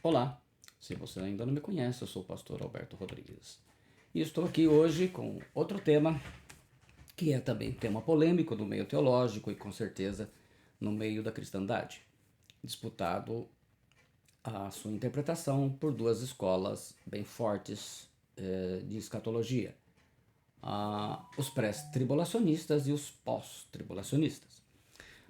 Olá, se você ainda não me conhece, eu sou o pastor Alberto Rodrigues. E estou aqui hoje com outro tema, que é também tema polêmico no meio teológico e com certeza no meio da cristandade. Disputado a sua interpretação por duas escolas bem fortes de escatologia. Os pré-tribulacionistas e os pós-tribulacionistas.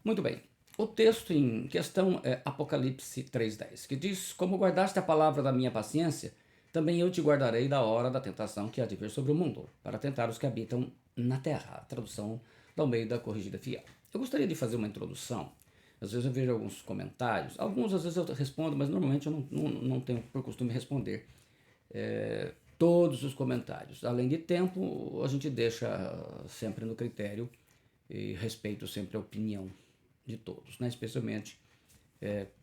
Muito bem. O texto em questão é Apocalipse 3:10, que diz: Como guardaste a palavra da minha paciência, também eu te guardarei da hora da tentação que há de vir sobre o mundo, para tentar os que habitam na terra. A tradução da Almeida Corrigida Fiel. Eu gostaria de fazer uma introdução. Às vezes eu vejo alguns comentários, alguns às vezes eu respondo, mas normalmente eu não tenho por costume responder todos os comentários. Além de tempo, a gente deixa sempre no critério e respeito sempre a opinião de todos, né? Especialmente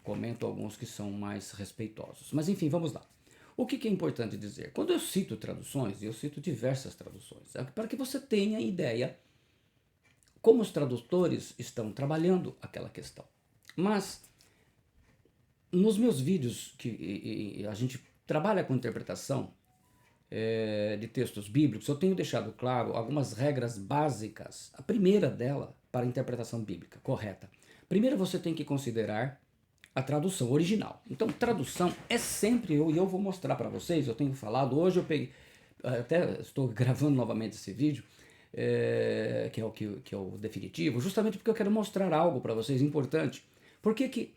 comento alguns que são mais respeitosos. Mas enfim, vamos lá. O que é importante dizer? Quando eu cito traduções, e eu cito diversas traduções, é para que você tenha ideia como os tradutores estão trabalhando aquela questão. Mas nos meus vídeos que a gente trabalha com interpretação de textos bíblicos, eu tenho deixado claro algumas regras básicas. A primeira dela para a interpretação bíblica correta. Primeiro você tem que considerar a tradução original. Então, tradução é sempre e eu vou mostrar para vocês, eu tenho falado, hoje eu peguei, até estou gravando novamente esse vídeo, que é o definitivo, justamente porque eu quero mostrar algo para vocês importante. Por que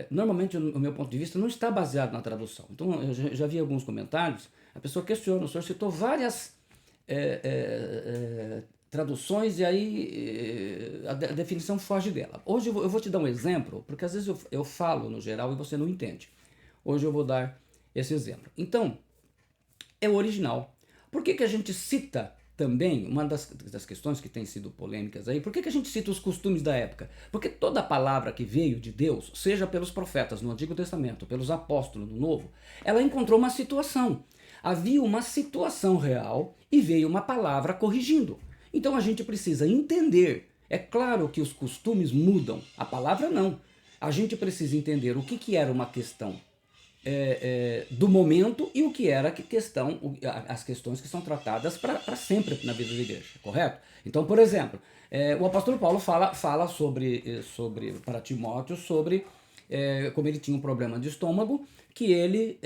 normalmente o meu ponto de vista não está baseado na tradução. Então, eu já vi alguns comentários, a pessoa questiona, o senhor citou várias traduções e aí a definição foge dela. Hoje eu vou te dar um exemplo, porque às vezes eu falo no geral e você não entende. Hoje eu vou dar esse exemplo. Então, é o original. Por que a gente cita também, uma das questões que tem sido polêmicas aí, por que a gente cita os costumes da época? Porque toda palavra que veio de Deus, seja pelos profetas no Antigo Testamento, pelos apóstolos no Novo, ela encontrou uma situação. Havia uma situação real e veio uma palavra corrigindo. Então a gente precisa entender. É claro que os costumes mudam, a palavra não. A gente precisa entender o que era uma questão do momento e o que era as questões que são tratadas para sempre na vida da igreja, correto? Então, por exemplo, o apóstolo Paulo fala sobre para Timóteo sobre como ele tinha um problema de estômago, que ele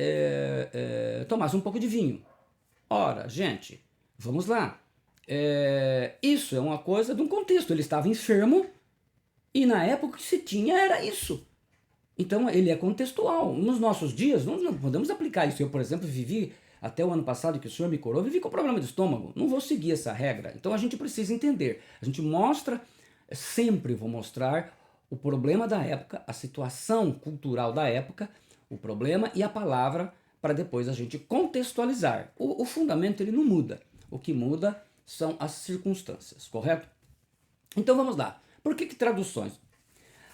tomasse um pouco de vinho. Ora, gente, vamos lá. Isso é uma coisa de um contexto. Ele estava enfermo e na época o que se tinha era isso. Então ele é contextual. Nos nossos dias, não podemos aplicar isso. Eu, por exemplo, vivi até o ano passado que o senhor me curou, vivi com problema de estômago. Não vou seguir essa regra. Então a gente precisa entender. A gente mostra, sempre vou mostrar o problema da época, a situação cultural da época, o problema e a palavra, para depois a gente contextualizar. O fundamento ele não muda. O que muda são as circunstâncias, correto? Então vamos lá. Por que traduções?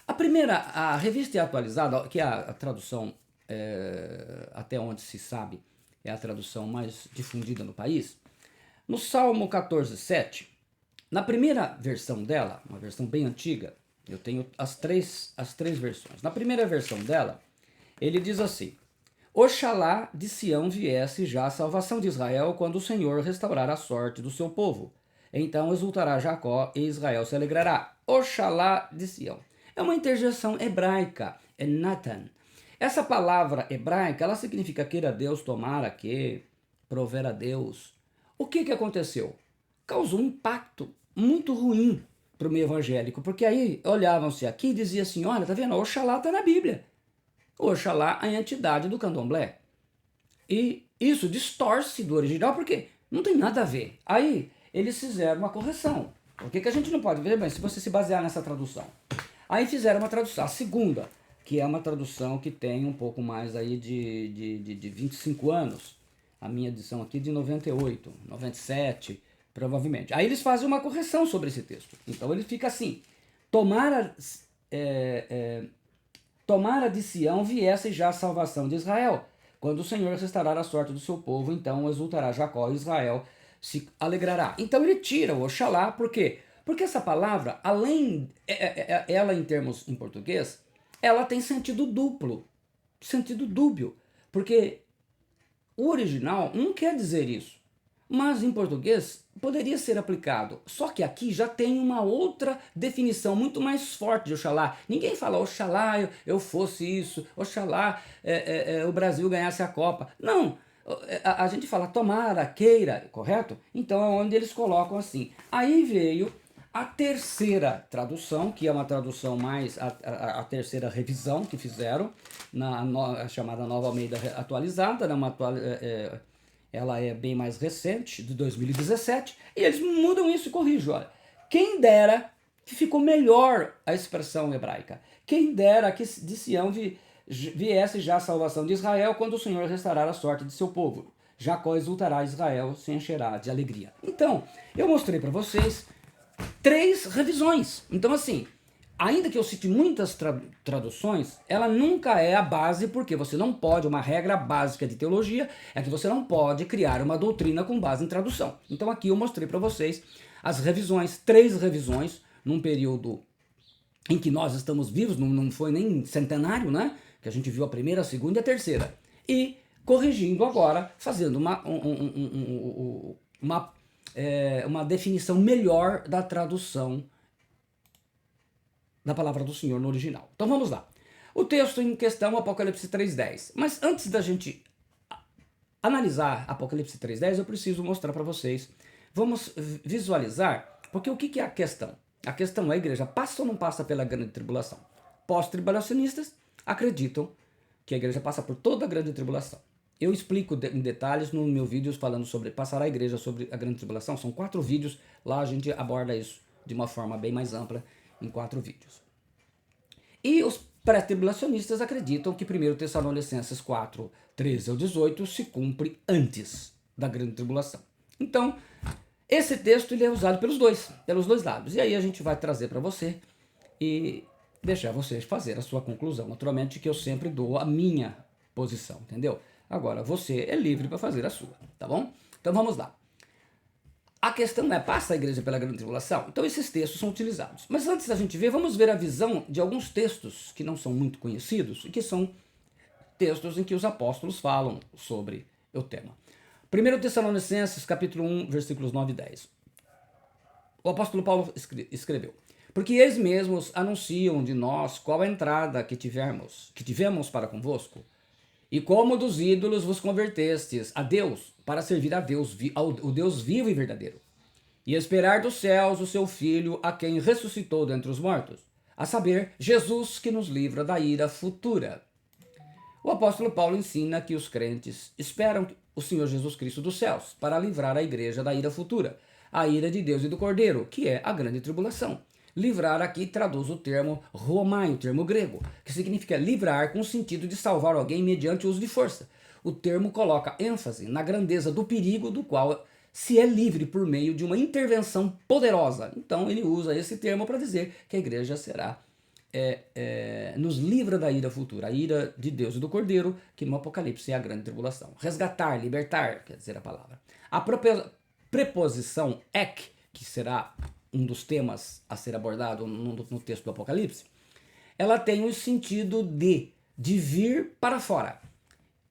A revista é atualizada, que é a tradução, até onde se sabe, é a tradução mais difundida no país. No Salmo 14:7, na primeira versão dela, uma versão bem antiga, eu tenho as três versões. Na primeira versão dela, ele diz assim: Oxalá de Sião viesse já a salvação de Israel quando o Senhor restaurar a sorte do seu povo. Então exultará Jacó e Israel se alegrará. Oxalá de Sião. É uma interjeição hebraica, é Natan. Essa palavra hebraica, ela significa queira Deus, tomara que, prover a Deus. O que aconteceu? Causou um impacto muito ruim para o meio evangélico, porque aí olhavam-se aqui e diziam assim, olha, tá vendo, Oxalá está na Bíblia. Oxalá a entidade do candomblé. E isso distorce do original, porque não tem nada a ver. Aí eles fizeram uma correção. Por que a gente não pode ver? Bem, se você se basear nessa tradução. Aí fizeram uma tradução, a segunda, que é uma tradução que tem um pouco mais aí de 25 anos. A minha edição aqui de 98, 97, provavelmente. Aí eles fazem uma correção sobre esse texto. Então ele fica assim, tomara de Sião viesse já a salvação de Israel. Quando o Senhor restaurar a sorte do seu povo, então exultará Jacó e Israel se alegrará. Então ele tira o Oxalá, por quê? Porque essa palavra, além, ela em termos em português, ela tem sentido duplo. sentido dúbio, porque o original não quer dizer isso, mas em português poderia ser aplicado. Só que aqui já tem uma outra definição muito mais forte de Oxalá. Ninguém fala Oxalá eu fosse isso, Oxalá o Brasil ganhasse a Copa. Não, a gente fala tomara, queira, correto? Então é onde eles colocam assim. Aí veio a terceira tradução, que é uma tradução mais, a terceira revisão que fizeram, chamada Nova Almeida Atualizada, ela é bem mais recente, de 2017, e eles mudam isso e corrigem. Olha, quem dera que ficou melhor a expressão hebraica, quem dera que de Sião viesse já a salvação de Israel, quando o Senhor restaurar a sorte de seu povo. Jacó exultará, Israel se encherá de alegria. Então, eu mostrei para vocês 3 revisões. Então, assim, ainda que eu cite muitas traduções, ela nunca é a base, porque você não pode, uma regra básica de teologia é que você não pode criar uma doutrina com base em tradução. Então aqui eu mostrei para vocês as revisões, 3 revisões, num período em que nós estamos vivos, não foi nem centenário, né? Que a gente viu a primeira, a segunda e a terceira. E corrigindo agora, fazendo uma definição melhor da tradução da palavra do Senhor no original. Então vamos lá. O texto em questão, Apocalipse 3:10. Mas antes da gente analisar Apocalipse 3:10, eu preciso mostrar para vocês. Vamos visualizar, porque o que é a questão? A questão é: a igreja passa ou não passa pela grande tribulação? Pós-tribulacionistas acreditam que a igreja passa por toda a grande tribulação. Eu explico em detalhes no meu vídeo falando sobre passar a igreja sobre a grande tribulação. São 4 vídeos, lá a gente aborda isso de uma forma bem mais ampla em 4 vídeos. E os pré-tribulacionistas acreditam que 1 Tessalonicenses 4, 13 ao 18 se cumpre antes da grande tribulação. Então, esse texto ele é usado pelos dois lados. E aí a gente vai trazer para você e deixar vocês fazer a sua conclusão. Naturalmente que eu sempre dou a minha posição, entendeu? Agora, você é livre para fazer a sua, tá bom? Então vamos lá. A questão é, passa a igreja pela grande tribulação? Então esses textos são utilizados. Mas antes da gente ver, vamos ver a visão de alguns textos que não são muito conhecidos e que são textos em que os apóstolos falam sobre o tema. 1 Tessalonicenses, capítulo 1, versículos 9 e 10. O apóstolo Paulo escreveu: porque eles mesmos anunciam de nós qual a entrada que tivemos para convosco, e como dos ídolos vos convertestes a Deus, para servir a Deus, o Deus vivo e verdadeiro, e esperar dos céus o seu Filho, a quem ressuscitou dentre os mortos, a saber, Jesus, que nos livra da ira futura. O apóstolo Paulo ensina que os crentes esperam o Senhor Jesus Cristo dos céus para livrar a igreja da ira futura, a ira de Deus e do Cordeiro, que é a grande tribulação. Livrar aqui traduz o termo romai, o termo grego, que significa livrar com o sentido de salvar alguém mediante o uso de força. O termo coloca ênfase na grandeza do perigo do qual se é livre por meio de uma intervenção poderosa. Então ele usa esse termo para dizer que a igreja será nos livra da ira futura, a ira de Deus e do Cordeiro, que no Apocalipse é a grande tribulação. Resgatar, libertar, quer dizer a palavra. A preposição ek, que será um dos temas a ser abordado no texto do Apocalipse, ela tem o sentido de vir para fora.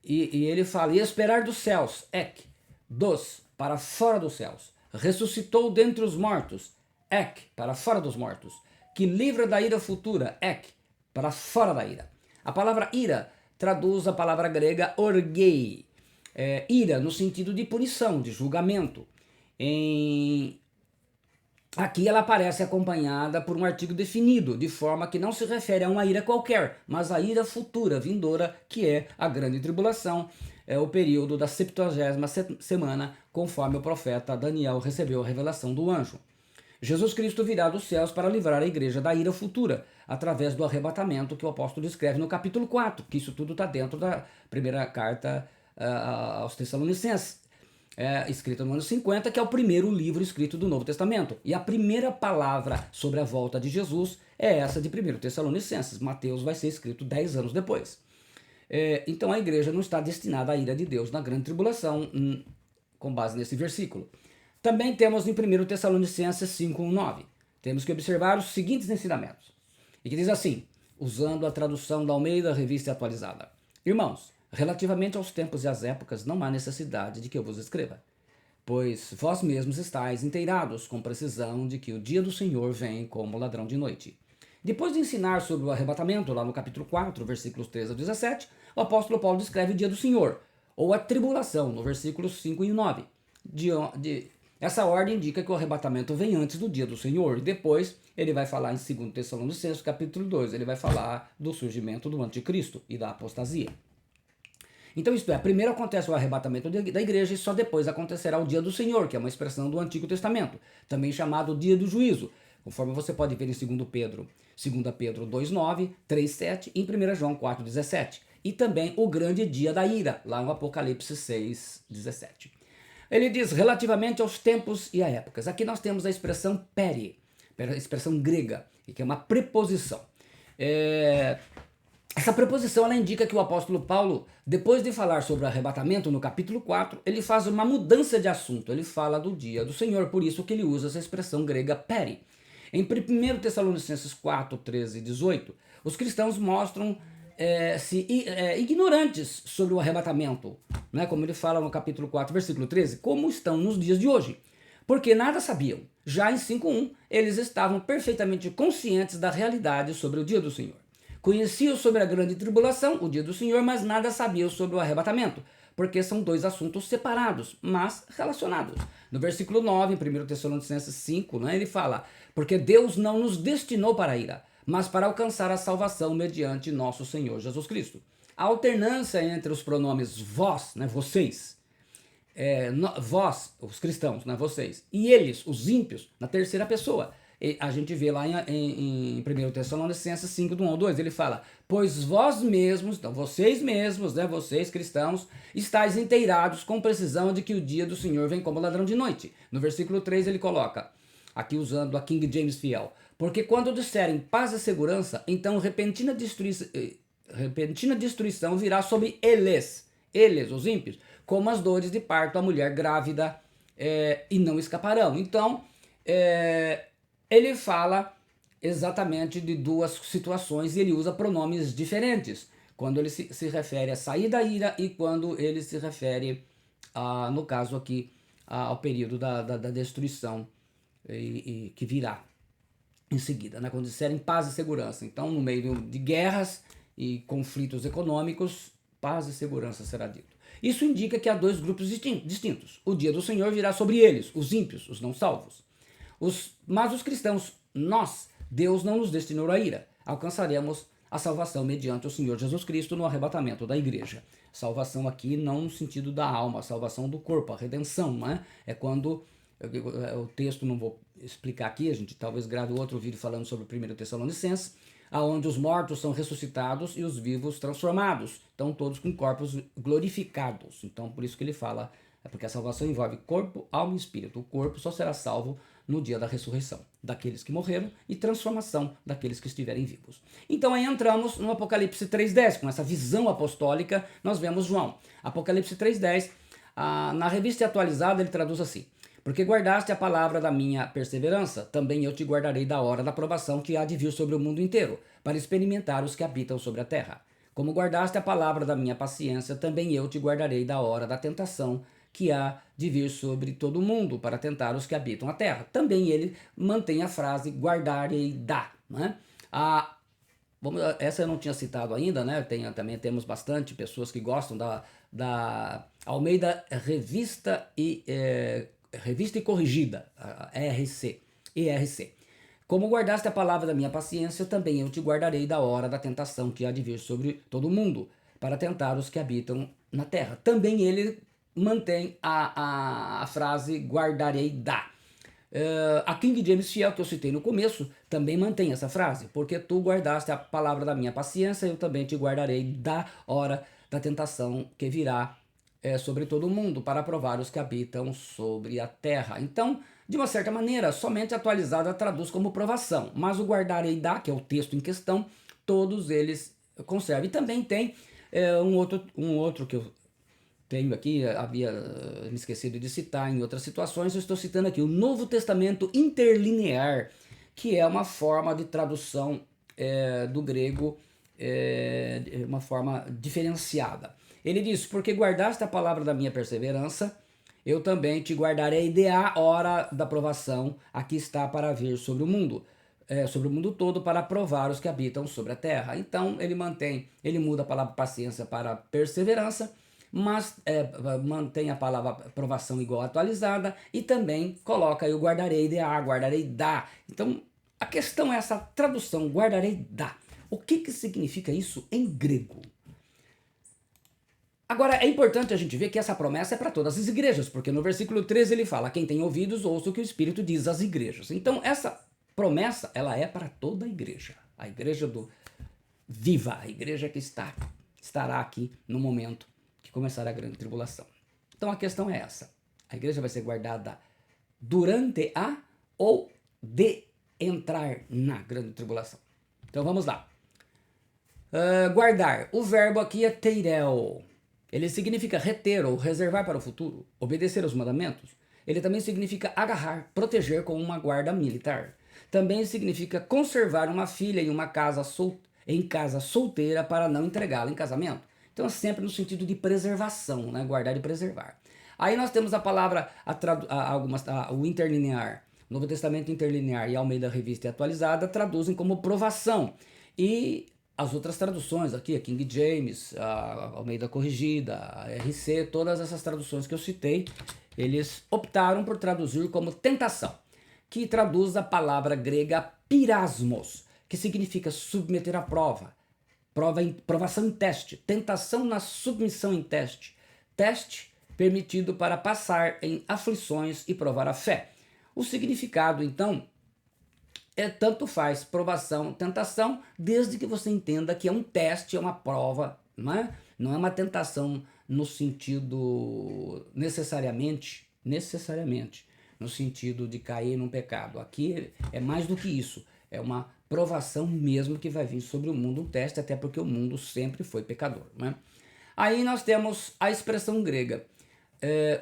E ele fala, e esperar dos céus, ek, para fora dos céus. Ressuscitou dentre os mortos, ek, para fora dos mortos. Que livra da ira futura, ek, para fora da ira. A palavra ira traduz a palavra grega orgei, ira no sentido de punição, de julgamento. Aqui ela aparece acompanhada por um artigo definido, de forma que não se refere a uma ira qualquer, mas a ira futura, vindoura, que é a grande tribulação, é o período da 70ª semana, conforme o profeta Daniel recebeu a revelação do anjo. Jesus Cristo virá dos céus para livrar a igreja da ira futura, através do arrebatamento que o apóstolo escreve no capítulo 4, que isso tudo está dentro da primeira carta aos Tessalonicenses. Escrita no ano 50, que é o primeiro livro escrito do Novo Testamento. E a primeira palavra sobre a volta de Jesus é essa de 1 Tessalonicenses. Mateus vai ser escrito 10 anos depois. Então a igreja não está destinada à ira de Deus na grande tribulação, com base nesse versículo. Também temos em 1 Tessalonicenses 5:9. Temos que observar os seguintes ensinamentos. E que diz assim, usando a tradução da Almeida Revista Atualizada. Irmãos, relativamente aos tempos e às épocas, não há necessidade de que eu vos escreva, pois vós mesmos estáis inteirados com precisão de que o dia do Senhor vem como ladrão de noite. Depois de ensinar sobre o arrebatamento, lá no capítulo 4, versículos 13 a 17, o apóstolo Paulo descreve o dia do Senhor, ou a tribulação, no versículos 5 e 9. Essa ordem indica que o arrebatamento vem antes do dia do Senhor, e depois ele vai falar em 2 Tessalonicenses, capítulo 2, ele vai falar do surgimento do anticristo e da apostasia. Então, isto é, primeiro acontece o arrebatamento da igreja e só depois acontecerá o dia do Senhor, que é uma expressão do Antigo Testamento, também chamado dia do juízo, conforme você pode ver em 2 Pedro 2:9, 3:7 e em 1 João 4:17. E também o grande dia da ira, lá no Apocalipse 6:17. Ele diz relativamente aos tempos e a épocas. Aqui nós temos a expressão peri, a expressão grega, que é uma preposição. Essa preposição ela indica que o apóstolo Paulo, depois de falar sobre o arrebatamento no capítulo 4, ele faz uma mudança de assunto, ele fala do dia do Senhor, por isso que ele usa essa expressão grega peri. Em 1 Tessalonicenses 4, 13 e 18, os cristãos mostram ignorantes sobre o arrebatamento, né? Como ele fala no capítulo 4, versículo 13, como estão nos dias de hoje, porque nada sabiam. Já em 5:1, eles estavam perfeitamente conscientes da realidade sobre o dia do Senhor. Conheciam sobre a grande tribulação, o dia do Senhor, mas nada sabiam sobre o arrebatamento, porque são dois assuntos separados, mas relacionados. No versículo 9, em 1 Tessalonicenses 5, né, ele fala, porque Deus não nos destinou para a ira, mas para alcançar a salvação mediante nosso Senhor Jesus Cristo. A alternância entre os pronomes vós, né, vocês, vós, os cristãos, né, vocês, e eles, os ímpios, na terceira pessoa. E a gente vê lá em 1 Tessalonicenses 5, do 1 ao 2, ele fala, pois vós mesmos, então vocês mesmos, né, vocês cristãos, estáis inteirados com precisão de que o dia do Senhor vem como ladrão de noite. No versículo 3 ele coloca, aqui usando a King James Fiel, porque quando disserem paz e segurança, então repentina destruição virá sobre eles, os ímpios, como as dores de parto a mulher grávida, e não escaparão. Então, ele fala exatamente de duas situações e ele usa pronomes diferentes, quando ele se refere a sair da ira e quando ele se refere, no caso aqui, ao período da destruição que virá em seguida, né? Quando disserem paz e segurança. Então, no meio de guerras e conflitos econômicos, paz e segurança será dito. Isso indica que há dois grupos distintos. O dia do Senhor virá sobre eles, os ímpios, os não salvos. Mas os cristãos, nós, Deus não nos destinou à ira. Alcançaremos a salvação mediante o Senhor Jesus Cristo no arrebatamento da igreja. Salvação aqui não no sentido da alma, a salvação do corpo, a redenção, né? É quando, o texto não vou explicar aqui, a gente talvez grave outro vídeo falando sobre 1 Tessalonicenses, aonde os mortos são ressuscitados e os vivos transformados. Então todos com corpos glorificados. Então por isso que ele fala, porque a salvação envolve corpo, alma e espírito. O corpo só será salvo no dia da ressurreição daqueles que morreram e transformação daqueles que estiverem vivos. Então aí entramos no Apocalipse 3:10, com essa visão apostólica, nós vemos João. Apocalipse 3:10, na revista atualizada ele traduz assim, porque guardaste a palavra da minha perseverança, também eu te guardarei da hora da provação que há de vir sobre o mundo inteiro, para experimentar os que habitam sobre a terra. Como guardaste a palavra da minha paciência, também eu te guardarei da hora da tentação que há de vir sobre todo o mundo, para tentar os que habitam a terra. Também ele mantém a frase guardarei da, né? Essa eu não tinha citado ainda, né? Também temos bastante pessoas que gostam da Almeida Revista e Corrigida, a ERC. Como guardaste a palavra da minha paciência, também eu te guardarei da hora da tentação que há de vir sobre todo o mundo, para tentar os que habitam na terra. Também ele mantém a frase guardarei da. A King James Fiel, que eu citei no começo, também mantém essa frase, porque tu guardaste a palavra da minha paciência, eu também te guardarei da hora da tentação que virá sobre todo o mundo, para provar os que habitam sobre a terra. Então, de uma certa maneira, somente atualizada traduz como provação, mas o guardarei da, que é o texto em questão, todos eles conservam. E também tem um outro que eu tenho aqui, havia me esquecido de citar em outras situações, eu estou citando aqui o Novo Testamento Interlinear, que é uma forma de tradução do grego uma forma diferenciada. Ele diz, porque guardaste a palavra da minha perseverança, eu também te guardarei de a hora da provação, aqui está para vir sobre o mundo todo, para provar os que habitam sobre a terra. Então ele muda a palavra paciência para perseverança, mas mantém a palavra provação igual atualizada e também coloca eu guardarei de a, guardarei da. Então a questão é essa tradução, guardarei da. O que significa isso em grego? Agora, é importante a gente ver que essa promessa é para todas as igrejas, porque no versículo 13 ele fala, quem tem ouvidos, ouça o que o Espírito diz às igrejas. Então, essa promessa, ela é para toda a igreja do viva, a igreja que estará aqui no momento que começar a grande tribulação. Então, a questão é essa, a igreja vai ser guardada durante a ou de entrar na grande tribulação. Então, vamos lá. Guardar, o verbo aqui é teirel. Ele significa reter ou reservar para o futuro, obedecer aos mandamentos. Ele também significa agarrar, proteger com uma guarda militar. Também significa conservar uma filha em casa solteira para não entregá-la em casamento. Então é sempre no sentido de preservação, né? Guardar e preservar. Aí nós temos a palavra, o interlinear. Novo Testamento interlinear e Almeida Revista e Atualizada traduzem como provação. E as outras traduções aqui, a King James, a Almeida Corrigida, a RC, todas essas traduções que eu citei, eles optaram por traduzir como tentação, que traduz a palavra grega pirasmos, que significa submeter à prova, provação em teste, tentação na submissão em teste, teste permitido para passar em aflições e provar a fé. O significado, então, tanto faz provação, tentação, desde que você entenda que é um teste, é uma prova, não é uma tentação no sentido necessariamente, no sentido de cair num pecado. Aqui é mais do que isso, é uma provação mesmo que vai vir sobre o mundo, um teste, até porque o mundo sempre foi pecador, né? Aí nós temos a expressão grega.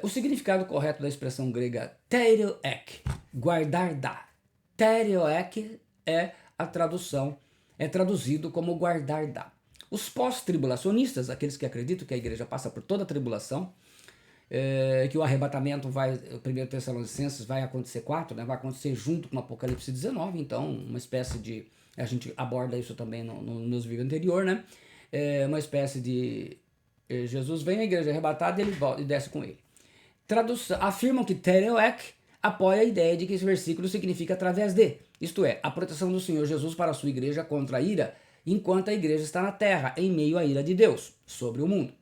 O significado correto da expressão grega tereoek, guardar dá. Tereoek é a tradução, é traduzido como guardar dá. Os pós-tribulacionistas, aqueles que acreditam que a igreja passa por toda a tribulação, que o arrebatamento vai, 1 Tessalonicenses vai acontecer 4, né, vai acontecer junto com o Apocalipse 19, então uma espécie de, a gente aborda isso também no meus vídeos anterior, né, uma espécie de Jesus vem, a igreja é arrebatada e ele volta e desce com ele. Afirmam que tereoek apoia a ideia de que esse versículo significa através de, isto é, a proteção do Senhor Jesus para a sua igreja contra a ira, enquanto a igreja está na terra, em meio à ira de Deus, sobre o mundo.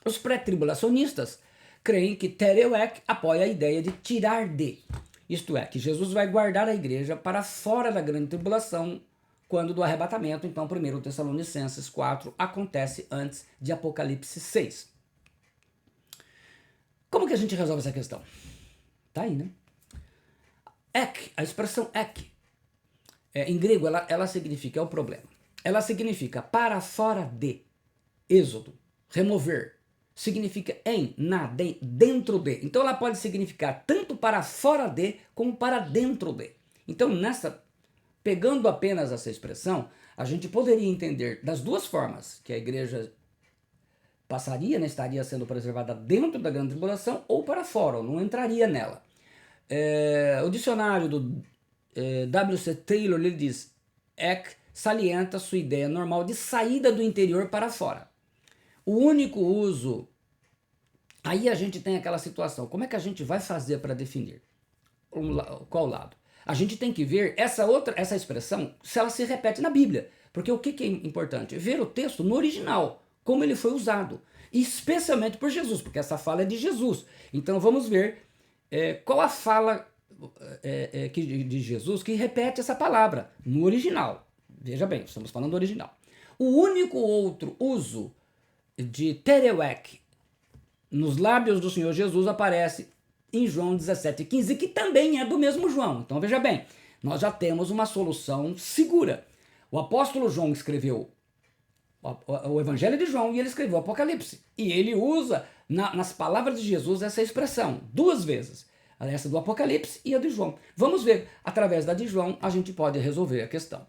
Os pré-tribulacionistas creem que tereoek apoia a ideia de tirar de, isto é, que Jesus vai guardar a igreja para fora da grande tribulação, quando do arrebatamento, então 1 Tessalonicenses 4 acontece antes de Apocalipse 6. Como que a gente resolve essa questão? Tá aí, né? Ek, a expressão ek, em grego, ela significa, é o problema, ela significa para fora de, êxodo, remover, significa em, na, dentro de. Então ela pode significar tanto para fora de, como para dentro de. Então pegando apenas essa expressão, a gente poderia entender das duas formas, que a igreja passaria, né, estaria sendo preservada dentro da grande tribulação ou para fora, ou não entraria nela. O dicionário do W.C. Taylor, ele diz, ek salienta sua ideia normal de saída do interior para fora. O único uso, aí a gente tem aquela situação, como é que a gente vai fazer para definir? Qual lado? A gente tem que ver essa expressão, se ela se repete na Bíblia, porque o que é importante? Ver o texto no original, como ele foi usado, especialmente por Jesus, porque essa fala é de Jesus. Então vamos ver qual a fala de Jesus que repete essa palavra no original. Veja bem, estamos falando do original. O único outro uso de tereoek nos lábios do Senhor Jesus aparece em João 17,15, que também é do mesmo João. Então veja bem, nós já temos uma solução segura. O apóstolo João escreveu o Evangelho de João e ele escreveu o Apocalipse. E ele usa nas palavras de Jesus essa expressão duas vezes. Essa do Apocalipse e a de João. Vamos ver, através da de João, a gente pode resolver a questão.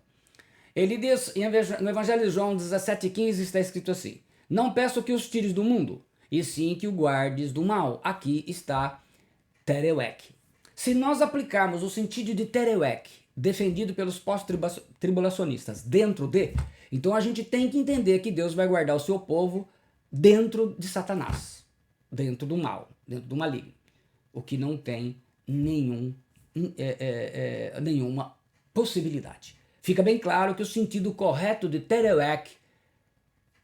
Ele diz, no Evangelho de João 17,15 está escrito assim: não peço que os tires do mundo, e sim que o guardes do mal. Aqui está tereuek. Se nós aplicarmos o sentido de tereuek, defendido pelos pós-tribulacionistas, dentro de, então a gente tem que entender que Deus vai guardar o seu povo dentro de Satanás, dentro do mal, dentro do maligno, o que não tem nenhuma possibilidade. Fica bem claro que o sentido correto de tereuek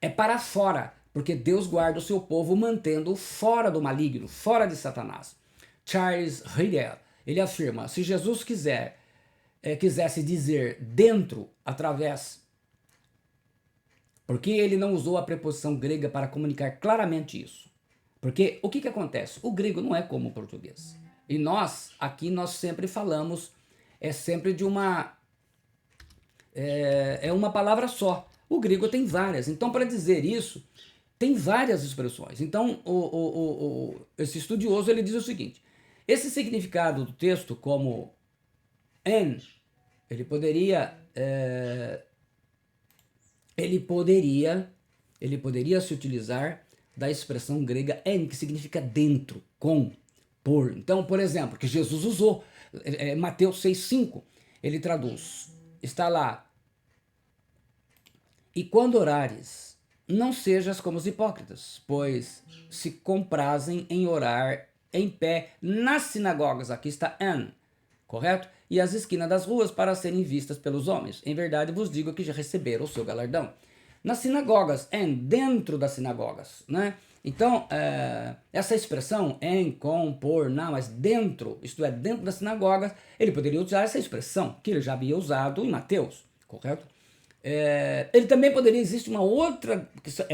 é para fora, porque Deus guarda o seu povo mantendo-o fora do maligno, fora de Satanás. Charles Riddell, ele afirma, se Jesus quisesse dizer dentro, através, porque ele não usou a preposição grega para comunicar claramente isso? Porque o que acontece? O grego não é como o português. E nós, aqui, nós sempre falamos, sempre de uma palavra só. O grego tem várias. Então, para dizer isso, tem várias expressões. Então, esse estudioso ele diz o seguinte: esse significado do texto, como en, ele poderia se utilizar da expressão grega en, que significa dentro, com, por. Então, por exemplo, que Jesus usou, Mateus 6,5, ele traduz, está lá: e quando orares, não sejas como os hipócritas, pois se comprazem em orar em pé nas sinagogas, aqui está en, correto? E as esquinas das ruas para serem vistas pelos homens. Em verdade vos digo que já receberam o seu galardão. Nas sinagogas, en, dentro das sinagogas, né? Então, essa expressão, em, com, por, na, mas dentro, isto é, dentro das sinagogas, ele poderia usar essa expressão, que ele já havia usado em Mateus, correto? Ele também poderia, existe uma outra,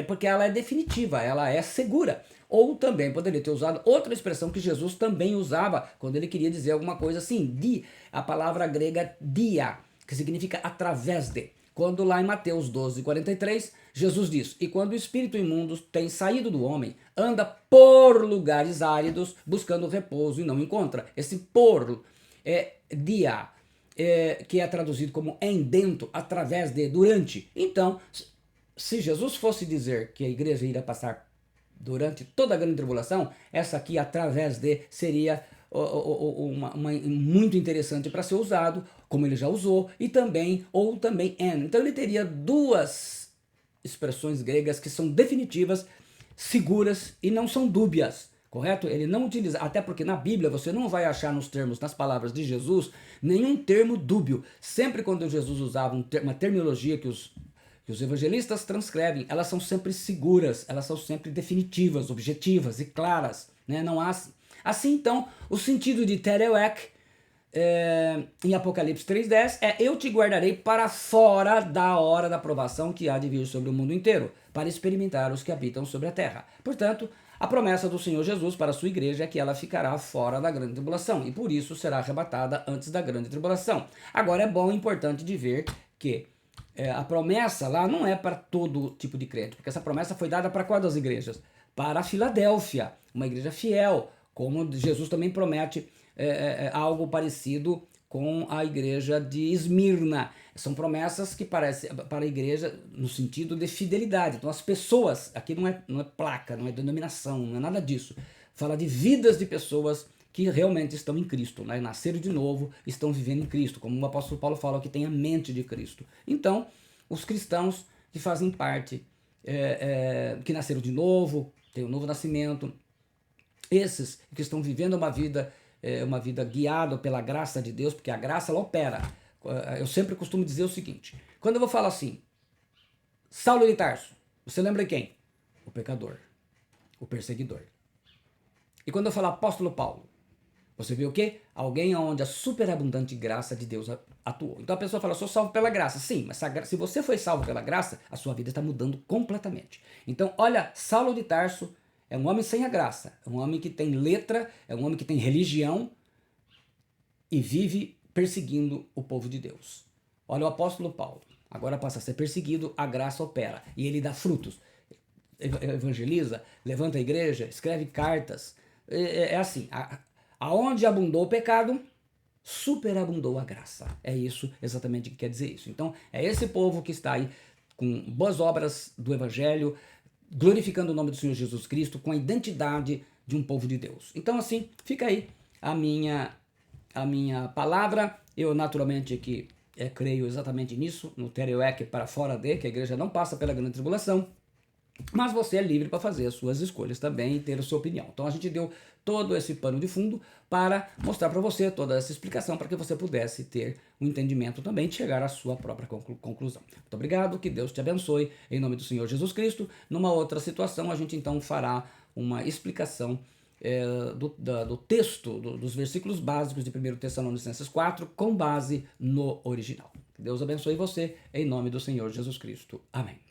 porque ela é definitiva, ela é segura. Ou também poderia ter usado outra expressão que Jesus também usava quando ele queria dizer alguma coisa assim, a palavra grega dia, que significa através de. Quando lá em Mateus 12:43, Jesus diz: e quando o espírito imundo tem saído do homem, anda por lugares áridos, buscando repouso e não encontra. Esse por é dia, que é traduzido como em dentro, através de, durante. Então, se Jesus fosse dizer que a igreja iria passar durante toda a grande tribulação, essa aqui, através de, seria muito interessante para ser usado, como ele já usou, e também, ou também en. Então ele teria duas expressões gregas que são definitivas, seguras e não são dúbias, correto? Ele não utiliza, até porque na Bíblia você não vai achar nos termos, nas palavras de Jesus, nenhum termo dúbio. Sempre quando Jesus usava uma terminologia que os evangelistas transcrevem, elas são sempre seguras, elas são sempre definitivas, objetivas e claras, né? Não há assim, então, o sentido de tereuek em Apocalipse 3:10 é: eu te guardarei para fora da hora da provação que há de vir sobre o mundo inteiro, para experimentar os que habitam sobre a terra. Portanto, a promessa do Senhor Jesus para a sua igreja é que ela ficará fora da grande tribulação e por isso será arrebatada antes da grande tribulação. Agora é bom e importante de ver que a promessa lá não é para todo tipo de crente, porque essa promessa foi dada para qual das igrejas? Para a Filadélfia, uma igreja fiel, como Jesus também promete algo parecido com a igreja de Esmirna. São promessas que parecem para a igreja no sentido de fidelidade. Então as pessoas, aqui não é placa, não é denominação, não é nada disso. Fala de vidas de pessoas que realmente estão em Cristo, né? Nasceram de novo, estão vivendo em Cristo, como o apóstolo Paulo fala, que tem a mente de Cristo. Então, os cristãos que fazem parte, que nasceram de novo, têm um novo nascimento, esses que estão vivendo uma vida guiada pela graça de Deus, porque a graça ela opera. Eu sempre costumo dizer o seguinte: quando eu vou falar assim, Saulo de Tarso, você lembra quem? O pecador, o perseguidor. E quando eu falar apóstolo Paulo, você vê o quê? Alguém onde a superabundante graça de Deus atuou. Então a pessoa fala: sou salvo pela graça. Sim, mas se você foi salvo pela graça, a sua vida está mudando completamente. Então, olha, Saulo de Tarso é um homem sem a graça, é um homem que tem letra, é um homem que tem religião e vive perseguindo o povo de Deus. Olha o apóstolo Paulo, agora passa a ser perseguido, a graça opera e ele dá frutos. Evangeliza, levanta a igreja, escreve cartas. É assim, aonde abundou o pecado, superabundou a graça. É isso exatamente que quer dizer isso. Então, é esse povo que está aí com boas obras do Evangelho, glorificando o nome do Senhor Jesus Cristo, com a identidade de um povo de Deus. Então, assim, fica aí a minha palavra. Eu, naturalmente, que creio exatamente nisso, no Tereuec para fora de, que a igreja não passa pela grande tribulação, mas você é livre para fazer as suas escolhas também e ter a sua opinião. Então a gente deu todo esse pano de fundo para mostrar para você toda essa explicação para que você pudesse ter um entendimento também e chegar à sua própria conclusão. Muito obrigado, que Deus te abençoe, em nome do Senhor Jesus Cristo. Numa outra situação a gente então fará uma explicação do texto, dos versículos básicos de 1 Tessalonicenses 4, com base no original. Que Deus abençoe você, em nome do Senhor Jesus Cristo. Amém.